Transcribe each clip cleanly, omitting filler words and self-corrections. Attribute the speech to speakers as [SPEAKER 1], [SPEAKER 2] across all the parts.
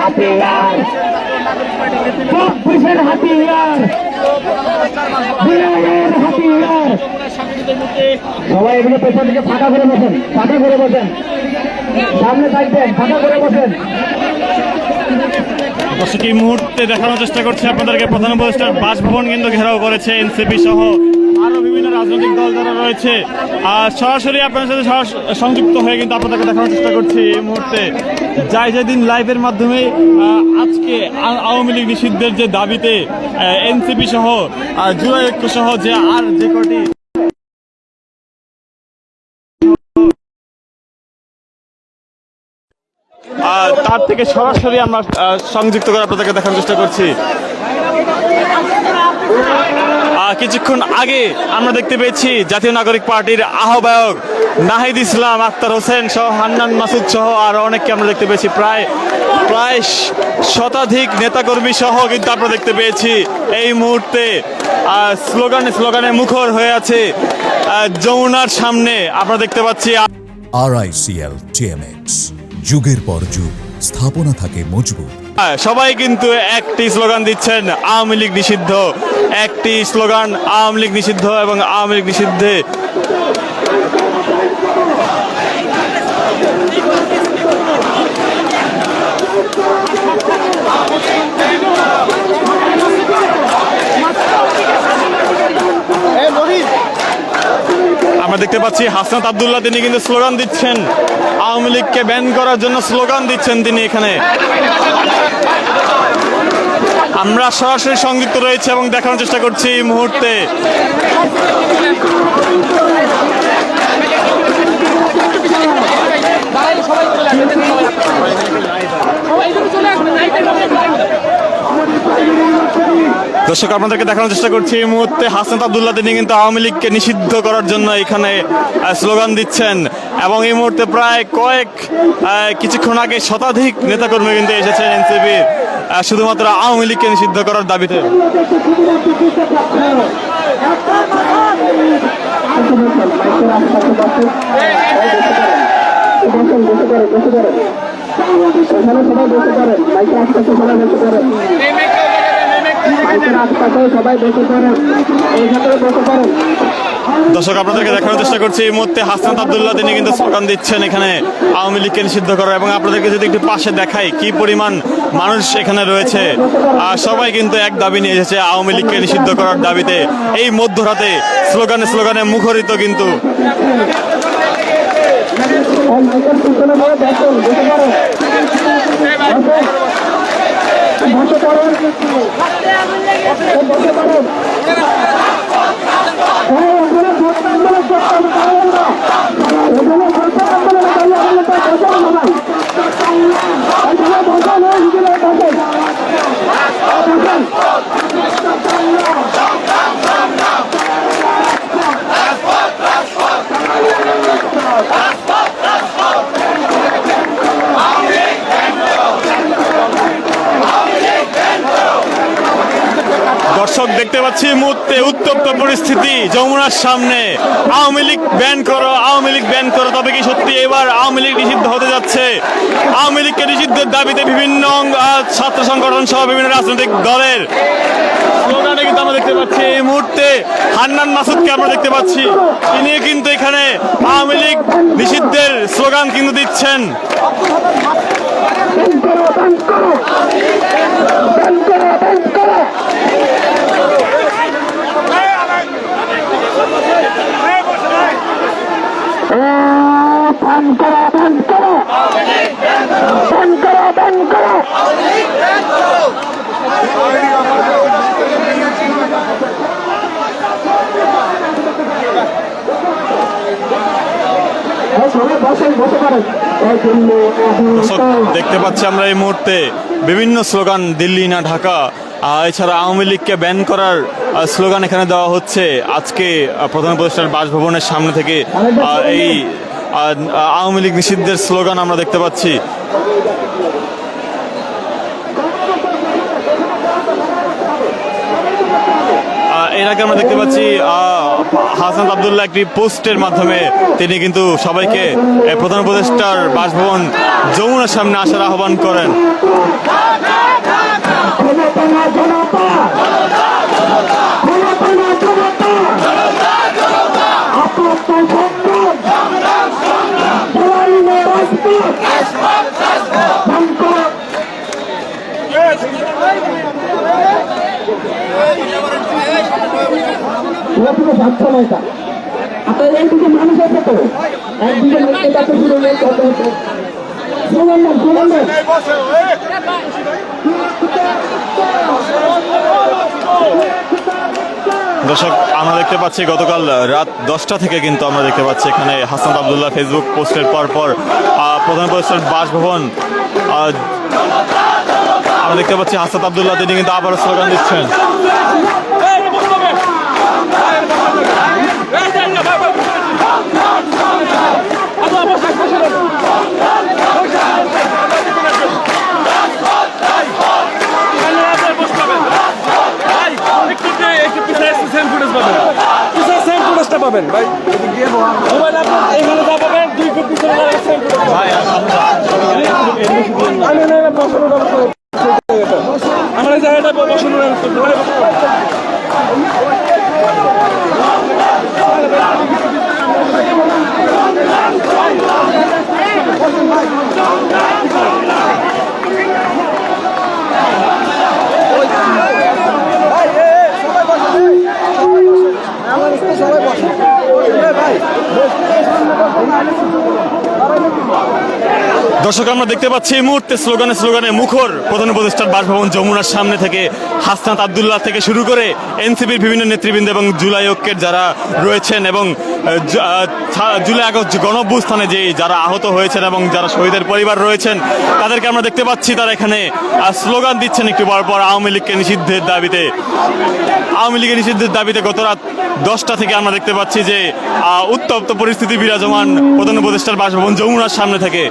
[SPEAKER 1] হাতিয়ার, চব্বিশের হাতিয়ার, বিরায়ের হাতিয়ার। সবাই এগুলো পেছন থেকে ফাঁকা করে বসেন, ফাঁকা করে বসেন, সামনে থাকবেন, ফাঁকা করে বসেন।
[SPEAKER 2] দর্শক এই মুহূর্তে দেখানোর চেষ্টা করছে আপনাদেরকে প্রধান উপদেষ্টার বাসভবন কিন্তু ঘেরাও করেছে এনসিপি সহ আরো বিভিন্ন রাজনৈতিক দল যারা রয়েছে। আর সরাসরি আপনাদের সাথে সংযুক্ত হয়ে কিন্তু আপনাদেরকে দেখানোর চেষ্টা করছি এই মুহূর্তে যাই যেদিন লাইভের মাধ্যমে আজকে আওয়ামী লীগ নিষিদ্ধের যে দাবিতে এনসিপি সহ জুলাই ঐক্য সহ যে আর যে কটি তার থেকে সরাসরি আমরা সংযুক্ত করে আপনাদেরকে দেখানোর চেষ্টা করছি। কিছুক্ষণ আগে আমরা দেখতে পেয়েছি জাতীয় নাগরিক পার্টির আহ্বায়ক নাহিদ ইসলাম, আক্তার হোসেন সহ হান্নান মাসুদ সহ আরো অনেককে আমরা দেখতে পেয়েছি। প্রায় শতাধিক নেতাকর্মী সহ কিন্তু আমরা দেখতে পেয়েছি এই মুহূর্তে স্লোগানে মুখর হয়ে আছে যমুনার সামনে। আমরা দেখতে পাচ্ছি
[SPEAKER 3] RICL TMX, যুগের পর যুগ স্থাপনা থাকে মজবুত।
[SPEAKER 2] সবাই কিন্তু একটি স্লোগান দিচ্ছেন, আওয়ামী লীগ নিষিদ্ধ। একটি স্লোগান, আওয়ামী লীগ নিষিদ্ধ এবং আওয়ামী লীগ নিষিদ্ধে আমরা দেখতে পাচ্ছি হাসনাত আব্দুল্লাহ, তিনি কিন্তু স্লোগান দিচ্ছেন, আওয়ামী লীগকে ব্যান করার জন্য স্লোগান দিচ্ছেন তিনি এখানে। আমরা সরাসরি সংযুক্ত রয়েছে এবং দেখানোর চেষ্টা করছি এই মুহূর্তে। দর্শক আপনাদেরকে দেখানোর চেষ্টা করছি এই মুহূর্তে হাসনাত আব্দুল্লাহ, তিনি কিন্তু আওয়ামী লীগকে নিষিদ্ধ করার জন্য এখানে স্লোগান দিচ্ছেন এবং এই মুহূর্তে প্রায় কিছুক্ষণ আগে শতাধিক নেতাকর্মী কিন্তু এসেছেন এনসিপির শুধুমাত্র আওয়ামী লীগকে নিষিদ্ধ করার দাবিতে। দর্শক আপনাদেরকে দেখানোর চেষ্টা করছি এই মুহূর্তে হাসনাত আব্দুল্লাহ, তিনি কিন্তু স্লোগান দিচ্ছেন এখানে আওয়ামী লীগকে নিষিদ্ধ করা। এবং আপনাদেরকে যদি একটু পাশে দেখাই কি পরিমাণ মানুষ এখানে রয়েছে, সবাই কিন্তু এক দাবি নিয়ে এসেছে আওয়ামী লীগকে নিষিদ্ধ করার দাবিতে। এই মধ্যরাতে স্লোগানে মুখরিত কিন্তু দর্শক দেখতে পাচ্ছি মুহূর্তে উত্তপ্ত পরিস্থিতি যমুনার সামনে। আওয়ামী লীগ ব্যান করো, আওয়ামী লীগ ব্যান করো। তবে কি সত্যি এবার আওয়ামী লীগ নিষিদ্ধ হতে যাচ্ছে? আওয়ামী লীগকে নিষিদ্ধের দাবিতে বিভিন্ন ছাত্র সংগঠন সহ বিভিন্ন রাজনৈতিক দলের স্লোগানে কিন্তু আমরা দেখতে পাচ্ছি এই মুহূর্তে হান্নান মাসুদকে আমরা দেখতে পাচ্ছি, তিনি কিন্তু এখানে আওয়ামী লীগ নিষিদ্ধের স্লোগান কিন্তু দিচ্ছেন। দেখতে পাচ্ছি আমরা এই মুহূর্তে বিভিন্ন স্লোগান, দিল্লি না ঢাকা, এছাড়া আওয়ামী লীগকে ব্যান করার স্লোগান এখানে দেওয়া হচ্ছে। আজকে প্রধান উপদেষ্টার বাসভবনের সামনে থেকে এই আওয়ামী লীগ নিষিদ্ধের স্লোগান আমরা দেখতে পাচ্ছি। এর আগে আমরা দেখতে পাচ্ছি হাসনাত আব্দুল্লাহ একটি পোস্টের মাধ্যমে তিনি কিন্তু সবাইকে প্রধান উপদেষ্টার বাসভবন যমুনার সামনে আসার আহ্বান করেন।
[SPEAKER 1] আপনার এইদিকে মানুষ আছে তো একদিকে
[SPEAKER 2] দর্শক, আমরা দেখতে পাচ্ছি গতকাল রাত 10টা থেকে কিন্তু আমরা দেখতে পাচ্ছি এখানে হাসনাত আব্দুল্লাহ ফেসবুক পোস্টের পর প্রধান উপদেষ্টার বাসভবন আমরা দেখতে পাচ্ছি হাসনাত আব্দুল্লাহ তিনি কিন্তু আবারও স্লোগান দিচ্ছেন।
[SPEAKER 4] পাবেন ভাই এখানে যা পাবেন 2 ফুট পিছনে আমার এই জায়গাটা বসানোর
[SPEAKER 2] দর্শক, আমরা দেখতে পাচ্ছি এই মুহূর্তে স্লোগানে মুখর প্রধান উপদেষ্টার বাসভবন যমুনার সামনে থেকে হাসনাত আব্দুল্লাহ থেকে শুরু করে এনসিপির বিভিন্ন নেতৃবৃন্দ এবং জুলাই ঐক্যের যারা রয়েছেন এবং জুলাই আগস্ট গণঅভ্যুত্থানে যে যারা আহত হয়েছেন এবং যারা শহীদের পরিবার রয়েছেন তাদেরকে আমরা দেখতে পাচ্ছি তারা এখানে স্লোগান দিচ্ছেন একটু পর আওয়ামী লীগকে নিষিদ্ধের দাবিতে। আওয়ামী লীগের নিষিদ্ধের দাবিতে গত রাত 10টা থেকে আমরা দেখতে পাচ্ছি যে উত্তপ্ত পরিস্থিতি বিরাজমান প্রধান উপদেষ্টার বাসভবন যমুনার সামনে থেকে।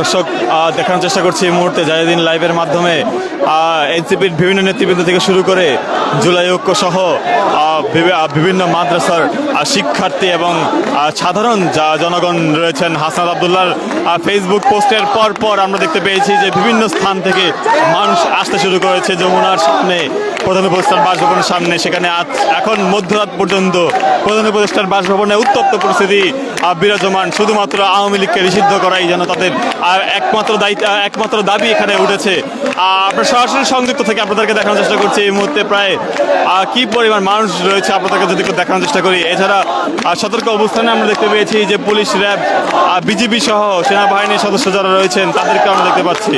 [SPEAKER 2] দর্শক, দেখানোর চেষ্টা করছি এই মুহূর্তে জাহিদিন লাইভের মাধ্যমে এনসিপির বিভিন্ন নেতৃবৃন্দ থেকে শুরু করে জুলাই ঐক্য সহ বিভিন্ন মাদ্রাসার শিক্ষার্থী এবং সাধারণ জনগণ রয়েছেন। হাসনাত আব্দুল্লাহর ফেসবুক পোস্টের পর আমরা দেখতে পেয়েছি যে বিভিন্ন স্থান থেকে মানুষ আসতে শুরু করেছে যমুনার সামনে প্রধান উপদেষ্টার বাসভবনের সামনে। সেখানে এখন মধ্যরাত পর্যন্ত প্রধান উপদেষ্টার বাসভবনে উত্তপ্ত পরিস্থিতি বিরাজমান। শুধুমাত্র আওয়ামী লীগকে নিষিদ্ধ করাই যেন তাদের একমাত্র দাবি এখানে উঠেছে। আমরা সরাসরি সংযুক্ত থেকে আপনাদেরকে দেখানোর চেষ্টা করছি এই মুহূর্তে প্রায় কি পরিমাণ মানুষ রয়েছে আপনাদেরকে যদি দেখানোর চেষ্টা করি। এছাড়া সতর্ক অবস্থানে আমরা দেখতে পেয়েছি যে পুলিশ, র্যাব, বিজিবি সহ সেনাবাহিনীর সদস্য যারা রয়েছেন তাদেরকে আমরা দেখতে পাচ্ছি।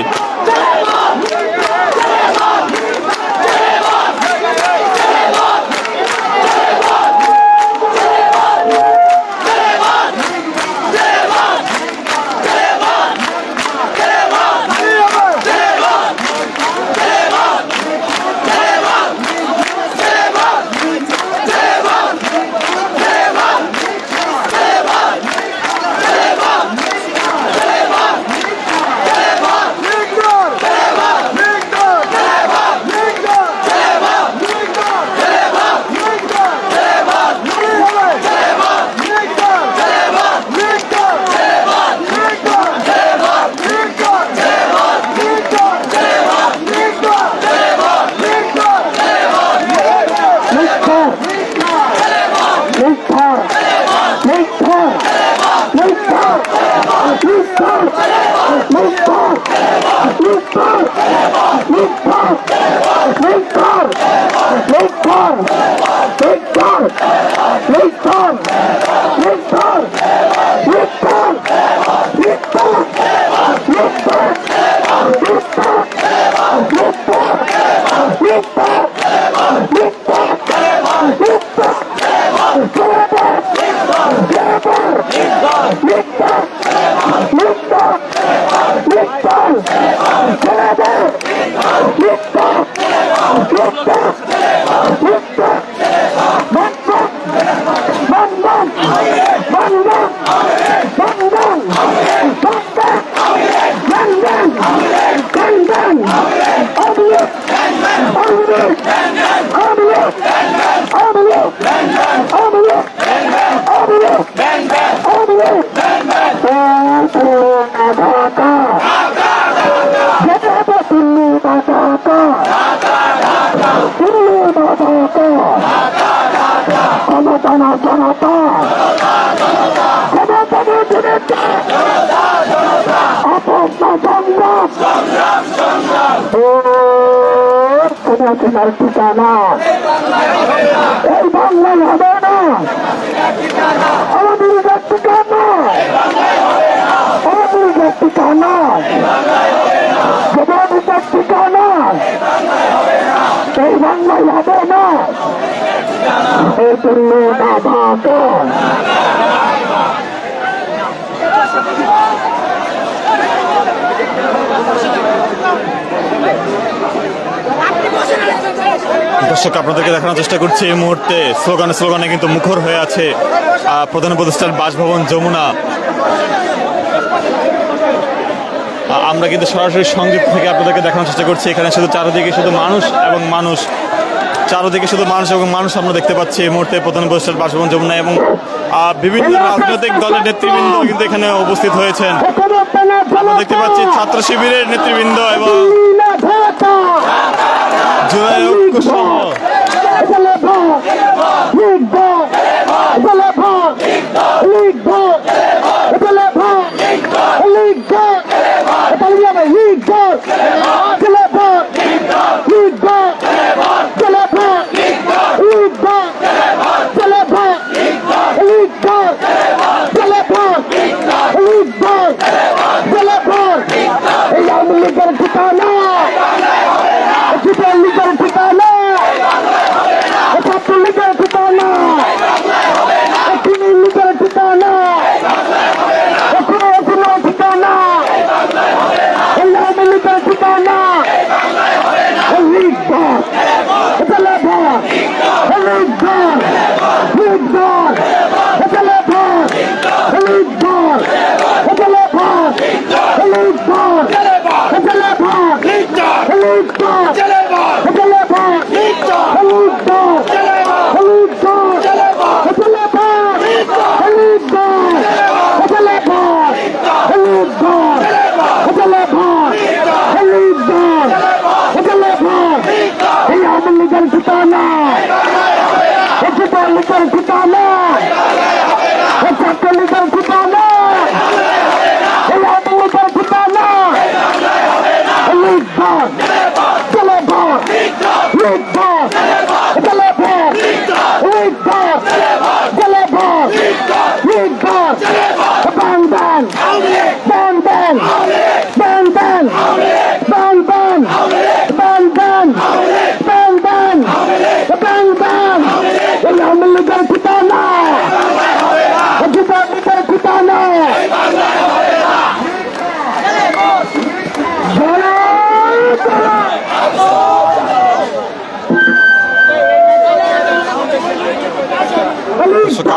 [SPEAKER 1] Let's go! ঠিকানা এই বাংলায় হবে না, আমাদের ঠিকানা, আমাদের ঠিকানা, আমাদের ঠিকানা এই বাংলায় হবে না, এই জন্য না ভাগ।
[SPEAKER 2] দর্শক আপনাদেরকে দেখানোর চেষ্টা করছি এই মুহূর্তে স্লোগানে কিন্তু মুখর হয়ে আছে প্রধান উপদেষ্টার বাসভবন যমুনা। আমরা কিন্তু সরাসরি সংযুক্ত থেকে আপনাদেরকে দেখানোর চেষ্টা করছি। এখানে শুধু চারিদিকে শুধু মানুষ এবং মানুষ, চারিদিকে শুধু মানুষ এবং মানুষ আমরা দেখতে পাচ্ছি এই মুহূর্তে প্রধান উপদেষ্টার বাসভবন যমুনা, এবং বিভিন্ন রাজনৈতিক দলের নেতৃবৃন্দ কিন্তু এখানে উপস্থিত হয়েছেন। আমরা দেখতে পাচ্ছি ছাত্র শিবিরের নেতৃবৃন্দ এবং জুলাই ঐক্য সহ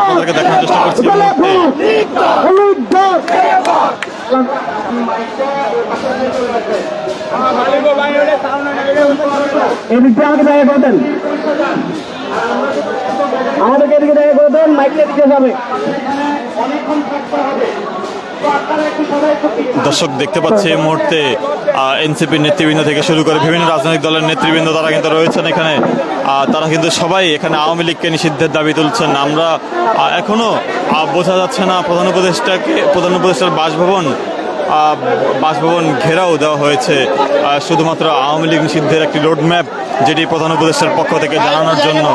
[SPEAKER 2] আপনাদেরকে দেখানোর চেষ্টা করছি এই মুহূর্তে।
[SPEAKER 1] এদিকে আমাকে দেখা করে দেন, আমাদেরকে এদিকে দেখা করে দেন, মাইকে দিতে যাবে।
[SPEAKER 2] দর্শক দেখতে পাচ্ছি এই মুহূর্তে এনসিপির নেতৃবৃন্দ থেকে শুরু করে বিভিন্ন রাজনৈতিক দলের নেতৃবৃন্দ তারা কিন্তু রয়েছেন এখানে। তারা কিন্তু সবাই এখানে আওয়ামী লীগকে নিষিদ্ধের দাবি তুলছেন। আমরা এখনো বোঝা যাচ্ছে না প্রধান উপদেষ্টার বাসভবন ঘেরাও দেওয়া হয়েছে শুধুমাত্র আওয়ামী লীগ নিষিদ্ধের একটি রোডম্যাপ, যেটি প্রধান উপদেষ্টার পক্ষ থেকে জানানোর জন্য।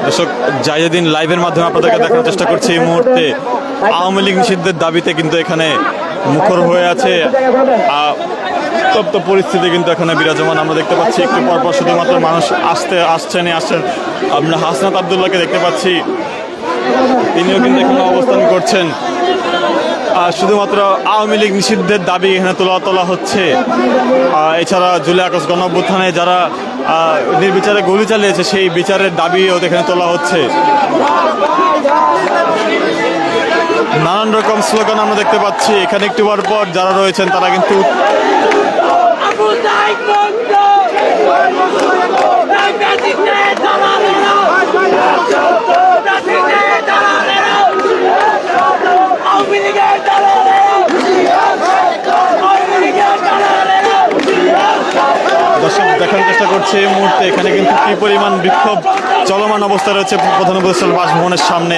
[SPEAKER 2] দর্শক জাহিদিন লাইভের মাধ্যমে আপনাদেরকে দেখানোর চেষ্টা করছি এই মুহূর্তে আওয়ামী লীগ নিষিদ্ধের দাবিতে কিন্তু এখানে মুখর হয়ে আছে উত্তপ্ত পরিস্থিতি কিন্তু এখানে বিরাজমান। আমরা দেখতে পাচ্ছি একটু পরপর শুধুমাত্র মানুষ আসছেন। আমরা হাসনাত আব্দুল্লাহকে দেখতে পাচ্ছি, তিনিও কিন্তু এখানে অবস্থান করছেন। শুধুমাত্র আওয়ামী লীগ নিষিদ্ধের দাবি এখানে তোলা হচ্ছে। এছাড়া জুলাই আগস্ট গণঅভ্যুত্থানে যারা নির্বিচারে গুলি চালিয়েছে সেই বিচারের দাবিও এখানে তোলা হচ্ছে। নানান রকম স্লোগান আমরা দেখতে পাচ্ছি এখানে। একটু পর যারা রয়েছেন তারা কিন্তু দর্শক দেখার চেষ্টা করছে এই মুহূর্তে এখানে কিন্তু কি পরিমাণ বিক্ষোভ চলমান অবস্থা রয়েছে প্রধান উপদেষ্টার বাসভবনের সামনে।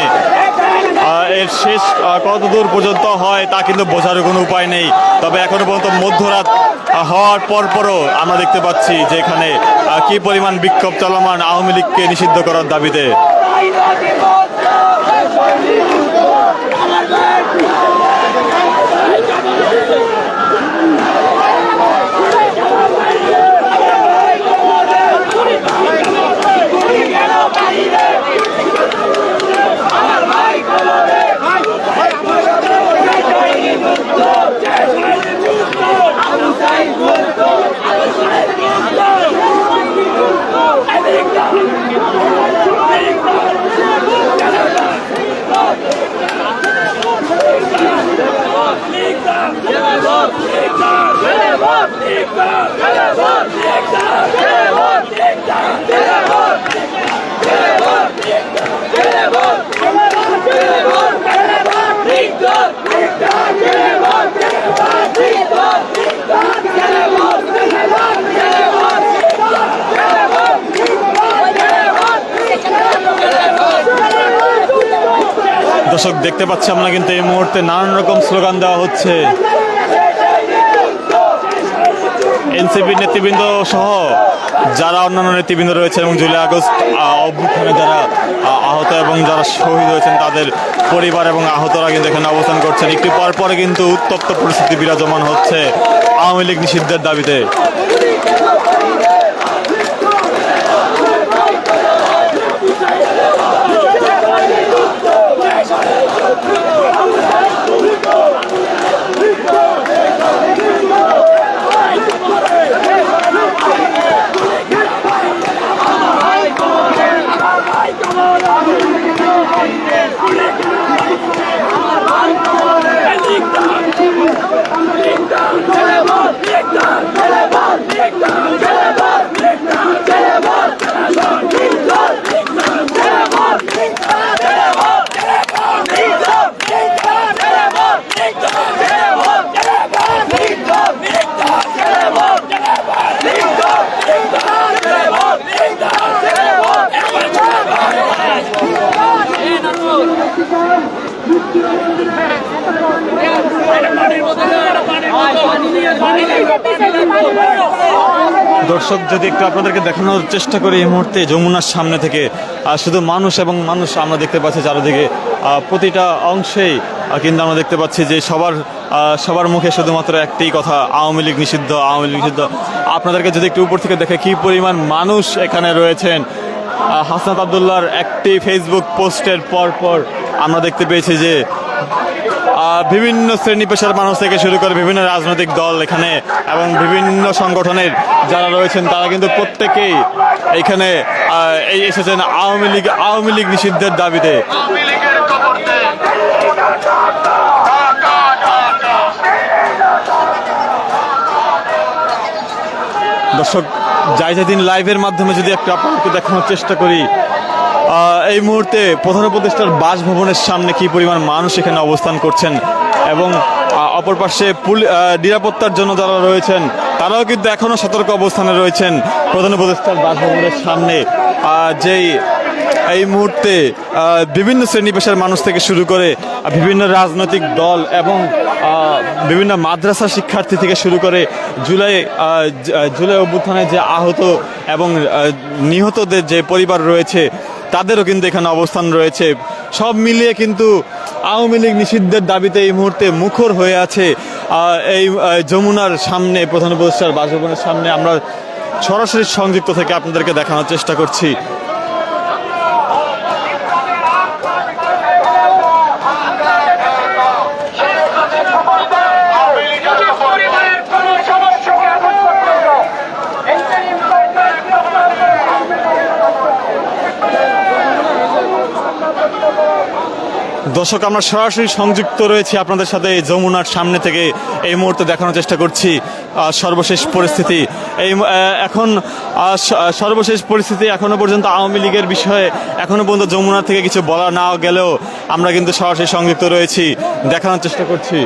[SPEAKER 2] এর শেষ কতদূর পর্যন্ত হয় তা কিন্তু বোঝার কোনো উপায় নেই। তবে এখনো পর্যন্ত মধ্যরাত হওয়ার পরও আমরা দেখতে পাচ্ছি যে এখানে কি পরিমাণ বিক্ষোভ চলমান আওয়ামী লীগকে নিষিদ্ধ করার দাবিতে। দর্শক দেখতে পাচ্ছি আমরা কিন্তু এই মুহূর্তে নানান রকম স্লোগান দেওয়া হচ্ছে। এনসিপি নেতৃবৃন্দ সহ যারা অন্যান্য নেতৃবৃন্দ রয়েছে এবং জুলাই আগস্ট অভ্যুত্থানে যারা আহত এবং যারা শহীদ হয়েছেন তাদের পরিবার এবং আহতরা কিন্তু এখানে অবস্থান করছেন। একটু পর কিন্তু উত্তপ্ত পরিস্থিতি বিরাজমান হচ্ছে আওয়ামী লীগ নিষিদ্ধের দাবিতে। দর্শক যদি একটু আপনাদেরকে দেখানোর চেষ্টা করি এই মুহূর্তে যমুনার সামনে থেকে শুধু মানুষ এবং মানুষ আমরা দেখতে পাচ্ছি চারিদিকে প্রতিটা অংশেই কিন্তু আমরা দেখতে পাচ্ছি যে সবার মুখে শুধুমাত্র একটি কথা, আওয়ামী লীগ নিষিদ্ধ, আওয়ামী লীগ নিষিদ্ধ। আপনাদেরকে যদি একটু উপর থেকে দেখে কি পরিমাণ মানুষ এখানে রয়েছেন। হাসনাত আব্দুল্লাহর একটি ফেসবুক পোস্টের পর আমরা দেখতে পেয়েছি যে বিভিন্ন শ্রেণী পেশার মানুষ থেকে শুরু করে বিভিন্ন রাজনৈতিক দল এখানে এবং বিভিন্ন সংগঠনের যারা রয়েছেন তারা কিন্তু প্রত্যেকেই এখানে এসেছেন আওয়ামী লীগ নিষিদ্ধের দাবিতে। দর্শক দিন লাইভের মাধ্যমে যদি একটু আপনাদেরকে দেখানোর চেষ্টা করি এই মুহূর্তে প্রধান উপদেষ্টার বাসভবনের সামনে কি পরিমাণ মানুষ এখানে অবস্থান করছেন এবং অপর পাশে নিরাপত্তার জন্য যারা রয়েছেন তারাও কিন্তু এখনো সতর্ক অবস্থানে রয়েছেন প্রধান উপদেষ্টার বাসভবনের সামনে। যেই এই মুহূর্তে বিভিন্ন শ্রেণী পেশার মানুষ থেকে শুরু করে বিভিন্ন রাজনৈতিক দল এবং বিভিন্ন মাদ্রাসা শিক্ষার্থী থেকে শুরু করে জুলাই অভ্যুত্থানে যে আহত এবং নিহতদের যে পরিবার রয়েছে তাদেরও কিন্তু এখানে অবস্থান রয়েছে। সব মিলিয়ে কিন্তু আওয়ামী লীগ নিষিদ্ধের দাবিতে এই মুহূর্তে মুখর হয়ে আছে এই যমুনার সামনে প্রধান উপদেষ্টার বাসভবনের সামনে আমরা সরাসরি সংযুক্ত থেকে আপনাদেরকে দেখানোর চেষ্টা করছি। দর্শক, আমরা সরাসরি সংযুক্ত রয়েছি আপনাদের সাথে যমুনার সামনে থেকে এই মুহূর্তে দেখানোর চেষ্টা করছি সর্বশেষ পরিস্থিতি। এখন সর্বশেষ পরিস্থিতি এখনো পর্যন্ত আওয়ামী লীগের বিষয়ে এখনো পর্যন্ত যমুনা থেকে কিছু বলা না গেলেও আমরা কিন্তু সরাসরি সংযুক্ত রয়েছি, দেখানোর চেষ্টা করছি।